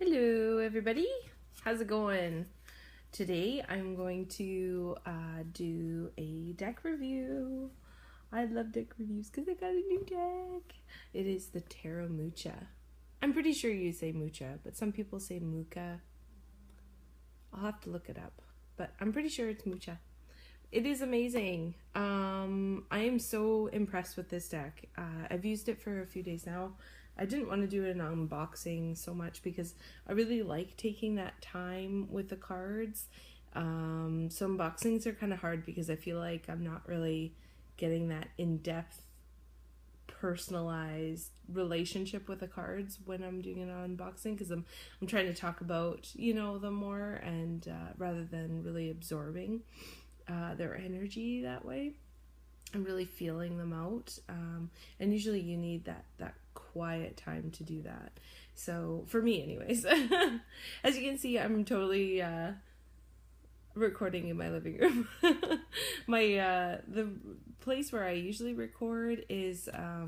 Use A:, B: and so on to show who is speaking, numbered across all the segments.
A: Hello everybody, how's it going? Today I'm going to do a deck review. I love deck reviews because I got a new deck. It is the Tarot Mucha. I'm pretty sure you say Mucha, but some people say Mucha. I'll have to look it up, but I'm pretty sure it's Mucha. It is amazing. I am so impressed with this deck. I've used it for a few days now. I didn't want to do an unboxing so much because I really like taking that time with the cards. So unboxings are kind of hard because I feel like I'm not really getting that in-depth, personalized relationship with the cards when I'm doing an unboxing, because I'm trying to talk about, them more, and rather than really absorbing their energy that way. I'm really feeling them out, and usually you need that quiet time to do that. So for me anyways, as you can see, I'm totally recording in my living room. The place where I usually record is I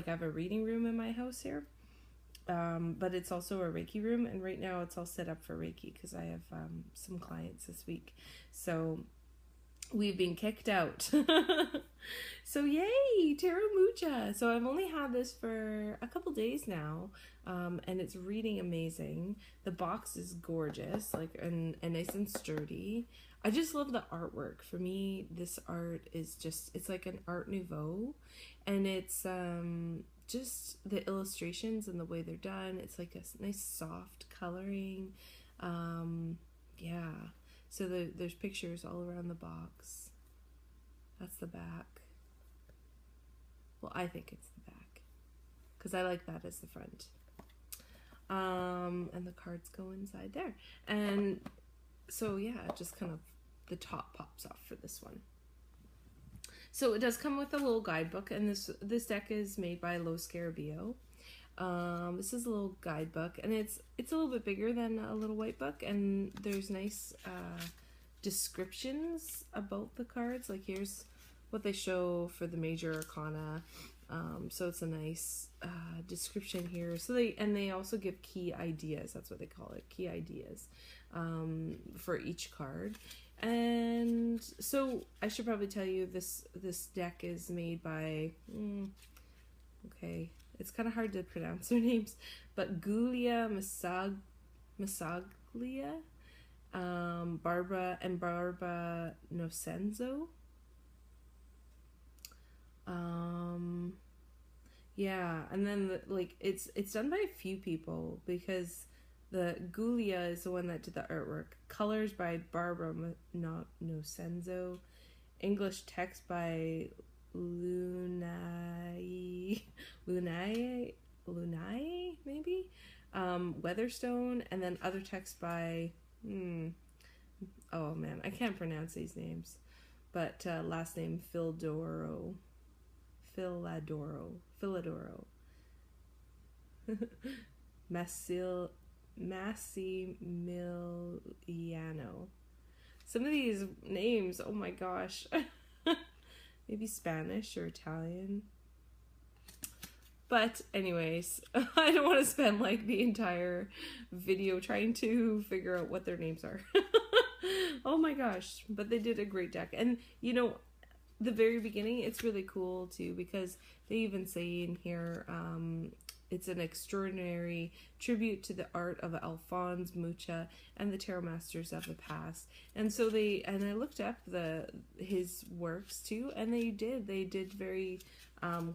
A: have a reading room in my house here, but it's also a Reiki room, and right now it's all set up for Reiki because I have some clients this week, so we've been kicked out. So yay, Tarot Mucha. So I've only had this for a couple days now, and it's reading amazing. The box is gorgeous, and nice and sturdy. I just love the artwork. For me, this art is it's like an Art Nouveau, and it's just the illustrations and the way they're done. It's like a nice soft coloring. Yeah. So there's pictures all around the box. That's the back. Well, I think it's the back, because I like that as the front. And the cards go inside there. And so yeah, just kind of the top pops off for this one. So it does come with a little guidebook, and this deck is made by Los Scarabeo. This is a little guidebook, and it's a little bit bigger than a little white book, and there's nice descriptions about the cards. Like here's what they show for the major arcana. So it's a nice description here. So they also give key ideas. That's what they call it, key ideas, for each card. And so I should probably tell you this deck is made by okay, it's kind of hard to pronounce their names, but Giulia Masaglia, Barbara Nocenzo. Yeah, and then it's done by a few people, because the Giulia is the one that did the artwork. Colors by Barbara Nocenzo. English text by Lunai maybe, Weatherstone, and then other text by oh man, I can't pronounce these names, but last name Filadoro Massimiliano. Some of these names, oh my gosh. Maybe Spanish or Italian. But anyways, I don't want to spend the entire video trying to figure out what their names are. Oh my gosh, but they did a great deck. And the very beginning, it's really cool too, because they even say in here, it's an extraordinary tribute to the art of Alphonse Mucha and the tarot masters of the past. And so I looked up his works too, and they did very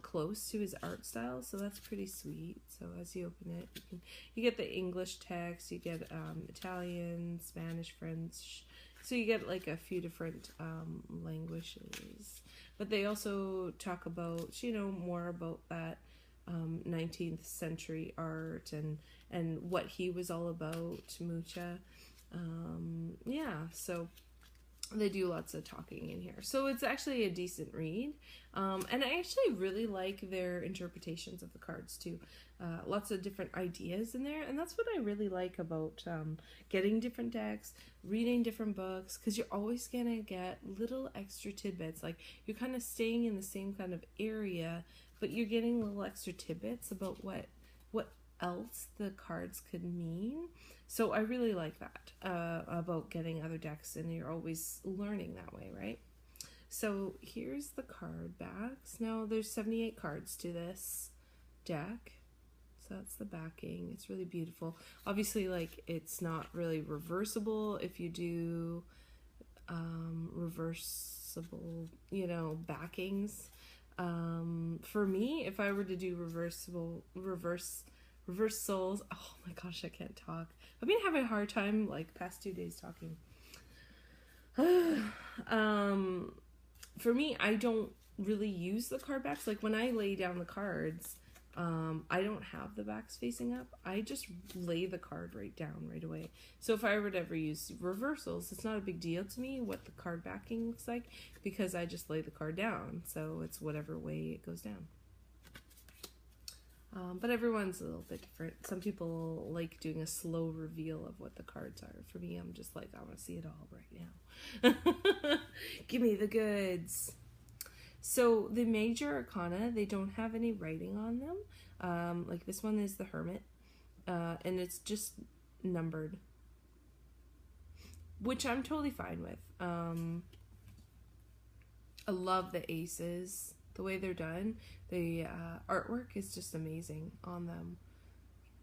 A: close to his art style, so that's pretty sweet. So as you open it, you get the English text, you get Italian, Spanish, French. So you get a few different languages, but they also talk about more about that 19th century art and what he was all about, Mucha. Yeah, so they do lots of talking in here, so it's actually a decent read, and I actually really like their interpretations of the cards too. Lots of different ideas in there, and that's what I really like about getting different decks, reading different books, because you're always gonna get little extra tidbits. You're kind of staying in the same kind of area, but you're getting little extra tidbits about what else the cards could mean. So I really like that about getting other decks, and you're always learning that way, right? So here's the card backs. Now there's 78 cards to this deck. So that's the backing. It's really beautiful. Obviously, like, it's not really reversible if you do reversible, backings. For me, if I were to do reversals, oh my gosh, I can't talk. I've been having a hard time, like, past 2 days talking. For me, I don't really use the card backs. Like, when I lay down the cards, I don't have the backs facing up. I just lay the card right down right away. So if I were to ever use reversals, it's not a big deal to me what the card backing looks like, because I just lay the card down. So it's whatever way it goes down. But everyone's a little bit different. Some people like doing a slow reveal of what the cards are. For me, I'm just like, I want to see it all right now. Give me the goods. So the major arcana, they don't have any writing on them. Like this one is the Hermit, and it's just numbered, which I'm totally fine with. I love the aces, the way they're done. The artwork is just amazing on them.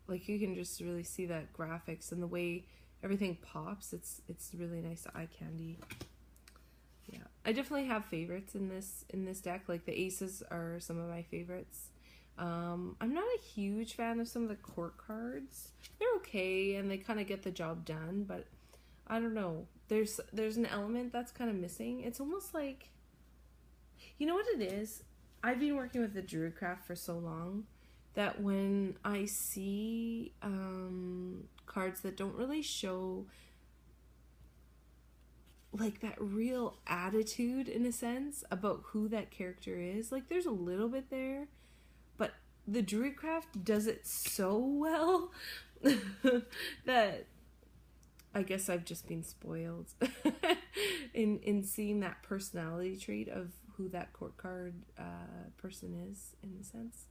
A: Like, you can just really see that graphics and the way everything pops. It's really nice eye candy. Yeah, I definitely have favorites in this deck. Like, the aces are some of my favorites. I'm not a huge fan of some of the court cards. They're okay and they kind of get the job done, but I don't know. There's an element that's kind of missing. It's almost like, you know what it is? I've been working with the Druidcraft for so long that when I see cards that don't really show like that real attitude, in a sense, about who that character is, like, there's a little bit there, but the Druidcraft does it so well that I guess I've just been spoiled in seeing that personality trait of who that court card person is, in a sense.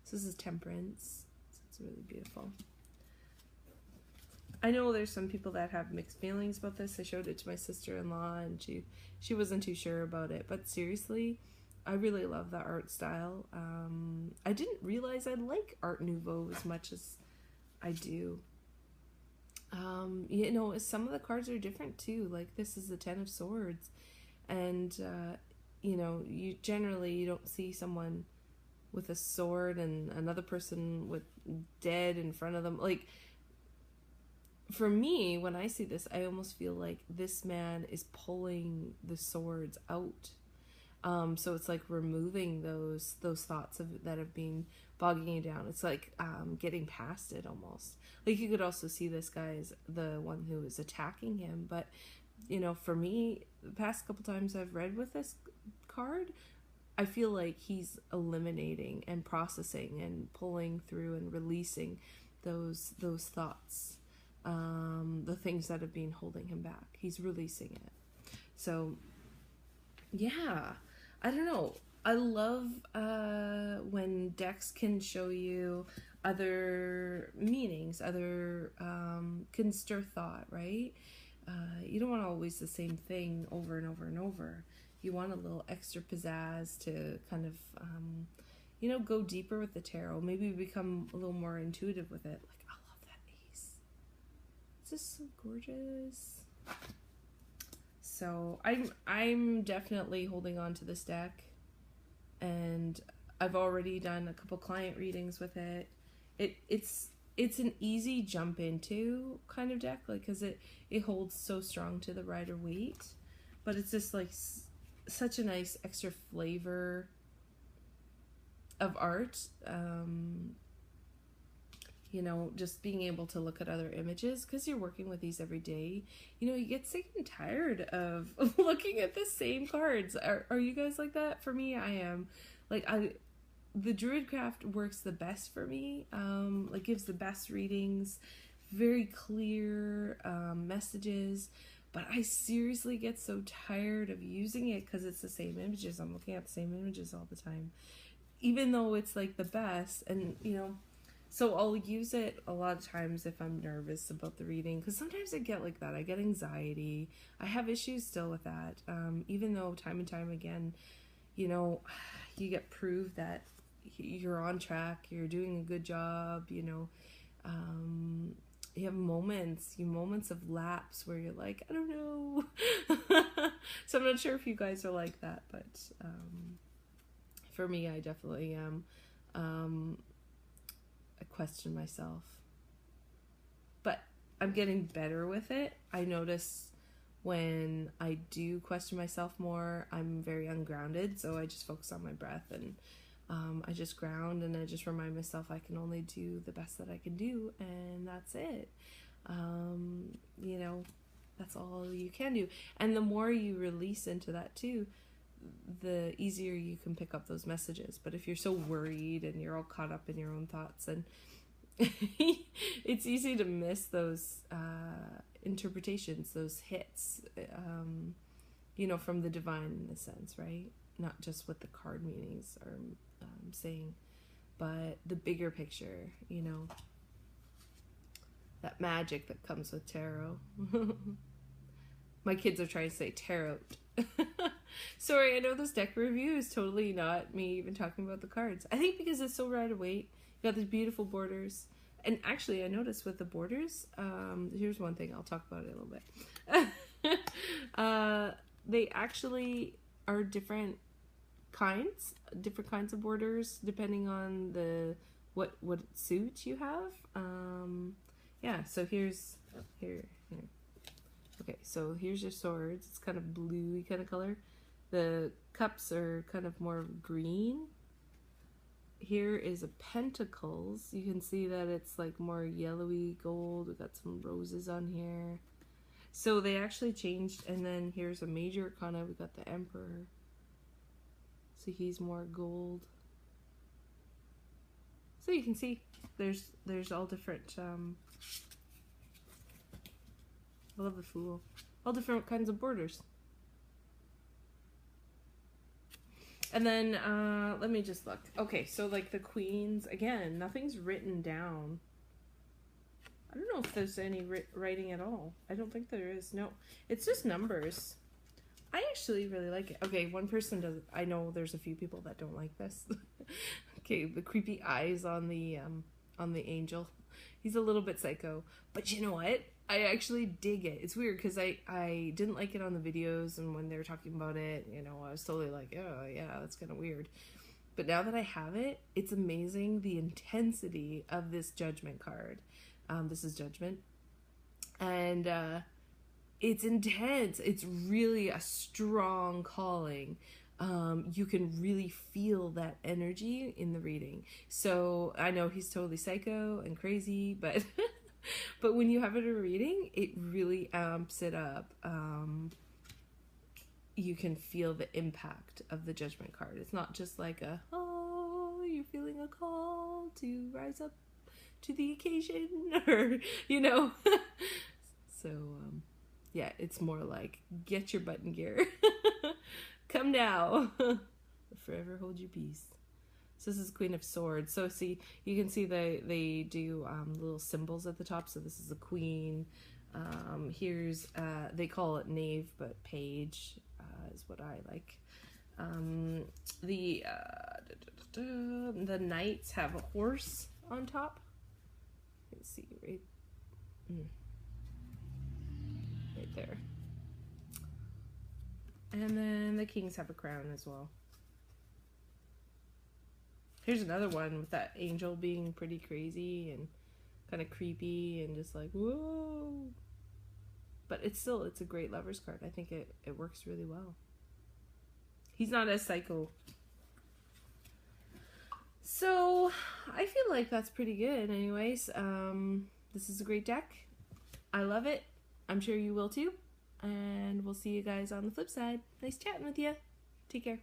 A: So this is Temperance. So it's really beautiful. I know there's some people that have mixed feelings about this. I showed it to my sister-in-law and she wasn't too sure about it. But seriously, I really love the art style. I didn't realize I like Art Nouveau as much as I do. You know, some of the cards are different too. Like, this is the Ten of Swords. And, you know, you don't see someone with a sword and another person with dead in front of them. Like, for me, when I see this, I almost feel like this man is pulling the swords out. So it's like removing those thoughts that have been bogging you down. It's like getting past it almost. Like, you could also see this guy as the one who is attacking him. But, you know, for me, the past couple times I've read with this card, I feel like he's eliminating and processing and pulling through and releasing those thoughts. The things that have been holding him back. He's releasing it. So, yeah. I don't know. I love when decks can show you other meanings, can stir thought, right? You don't want always the same thing over and over and over. You want a little extra pizzazz to kind of, you know, go deeper with the tarot. Maybe become a little more intuitive with it. Like, I love that ace. It's just so gorgeous. So I'm definitely holding on to this deck, and I've already done a couple client readings with it. It's an easy jump into kind of deck, like, because it holds so strong to the Rider Waite, but it's just like such a nice extra flavor of art. You know, just being able to look at other images, because you're working with these every day. You know, you get sick and tired of looking at the same cards. Are you guys like that? For me, I am. Like, the Druidcraft works the best for me. Like, gives the best readings, very clear messages. But I seriously get so tired of using it because it's the same images. I'm looking at the same images all the time. Even though it's like the best, and, you know, So I'll use it a lot of times if I'm nervous about the reading, because sometimes I get like that. I get anxiety. I have issues still with that. Even though time and time again, you know, you get proved that you're on track, you're doing a good job, you know. You have moments of lapse where you're like, I don't know. So I'm not sure if you guys are like that, but for me, I definitely am. I question myself, but I'm getting better with it. I notice when I do question myself more, I'm very ungrounded, so I just focus on my breath, and I just ground, and I just remind myself I can only do the best that I can do, and that's it. You know, that's all you can do. And the more you release into that too, the easier you can pick up those messages. But if you're so worried and you're all caught up in your own thoughts, and it's easy to miss those interpretations, those hits, you know, from the divine in a sense, right? Not just what the card meanings are saying, but the bigger picture, you know, that magic that comes with tarot. My kids are trying to say tarot. Sorry, I know this deck review is totally not me even talking about the cards. I think because it's so right away. You got these beautiful borders. And actually, I noticed with the borders, here's one thing, I'll talk about it a little bit. They actually are different kinds of borders depending on the what suit you have. Yeah, so here. Okay, so here's your swords. It's kind of bluey kind of color. The cups are kind of more green. Here is a pentacles. You can see that it's like more yellowy gold. We've got some roses on here. So they actually changed. And then here's a major arcana. We got the emperor. So he's more gold. So you can see there's all different I love the Fool. All different kinds of borders. And then, let me just look. Okay, so like the queens, again, nothing's written down. I don't know if there's any writing at all. I don't think there is. No, it's just numbers. I actually really like it. Okay, one person does. I know there's a few people that don't like this. Okay, the creepy eyes on the angel. He's a little bit psycho, but you know what? I actually dig it. It's weird because I didn't like it on the videos, and when they were talking about it, you know, I was totally like, oh yeah, that's kind of weird. But now that I have it, it's amazing the intensity of this Judgment card. This is Judgment, and it's intense. It's really a strong calling. You can really feel that energy in the reading. So I know he's totally psycho and crazy, but but when you have it in a reading, it really amps it up. You can feel the impact of the Judgment card. It's not just like a, oh, you're feeling a call to rise up to the occasion, or, you know. So, yeah, it's more like, get your butt in gear. Come now. Forever hold your peace. So this is Queen of Swords. So see, you can see they do little symbols at the top. So this is a queen. Here's, they call it knave, but page is what I like. The knights have a horse on top. Let's see, right there. And then the kings have a crown as well. Here's another one with that angel being pretty crazy and kind of creepy and just like, whoa. But it's a great lover's card. I think it works really well. He's not as psycho. So I feel like that's pretty good anyways. This is a great deck. I love it. I'm sure you will too. And we'll see you guys on the flip side. Nice chatting with you. Take care.